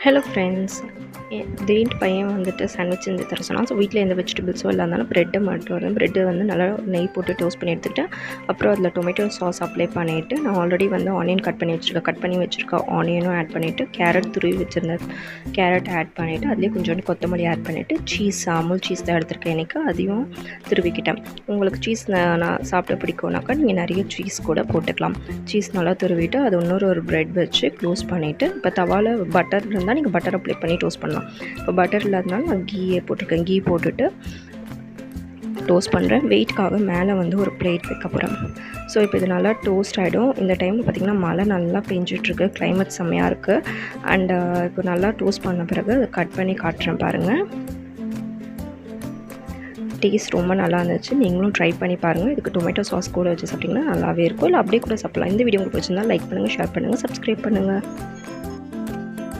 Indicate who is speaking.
Speaker 1: Hello friends. திடீர்னு பையன் வந்துட்டு சாண்ட்விச் செஞ்சு தர சொன்னான். ஸோ வீட்டில் எந்த வெஜிடபிள்ஸோ இல்லாதனால ப்ரெட்டை மட்டும் வரும். ப்ரெட்டு வந்து நல்லா நெய் போட்டு டோஸ்ட் பண்ணி எடுத்துக்கிட்டேன். அப்புறம் அதில் டொமேட்டோ சாஸ் அப்ளை பண்ணிவிட்டு, நான் ஆல்ரெடி வந்து ஆனியன் கட் பண்ணி வச்சுருக்கேன் ஆனியனும் ஆட் பண்ணிவிட்டு, கேரட் துருவி வச்சுருந்தேன், கேரட் ஆட் பண்ணிவிட்டு, அதுலேயே கொஞ்சோண்டு கொத்தமல்லி ஆட் பண்ணிவிட்டு, சீஸ் அமுல் சீஸ் தான் எடுத்திருக்கேன் எனக்கு, அதையும் துருவிக்கிட்டேன். உங்களுக்கு சீஸ் நான் சாப்பிட பிடிக்கும்னாக்கா நீங்கள் நிறைய சீஸ் கூட போட்டுக்கலாம். சீஸ் நல்லா துருவிட்டு அது ஒரு ப்ரெட் வச்சு க்ளோஸ் பண்ணிவிட்டு, இப்போ தவாவில் பட்டர் இருந்தால் நீங்கள் பட்டர் அப்ளை பண்ணி டோஸ்ட் பண்ணலாம். இப்போ பட்டர் இல்லாதனால நான் கீயை போட்டிருக்கேன். கீ போட்டுட்டு டோஸ்ட் பண்ணுறேன். வெயிட்காக மேலே வந்து ஒரு பிளேட் வைக்க போகிறேன். ஸோ இப்போ இது நல்லா டோஸ்ட் ஆகிடும். இந்த டைமில் பார்த்திங்கன்னா மழை நல்லா பெஞ்சிட்ருக்கு, கிளைமேட் செம்மையாக இருக்குது. அண்டு இப்போ நல்லா டோஸ்ட் பண்ண பிறகு அதை கட் பண்ணி காட்டுறேன் பாருங்கள். டேஸ்ட் ரொம்ப நல்லா இருந்துச்சு. நீங்களும் ட்ரை பண்ணி பாருங்கள். இதுக்கு டொமேட்டோ சாஸ் கூட வச்சு சாப்பிட்டிங்கன்னா நல்லாவே இருக்கும். இல்லை அப்படியே கூட சாப்பிட்லாம். இந்த வீடியோ உங்களுக்கு பிடிச்சிருந்தா லைக் பண்ணுங்கள், ஷேர் பண்ணுங்கள், சப்ஸ்கிரைப் பண்ணுங்கள்.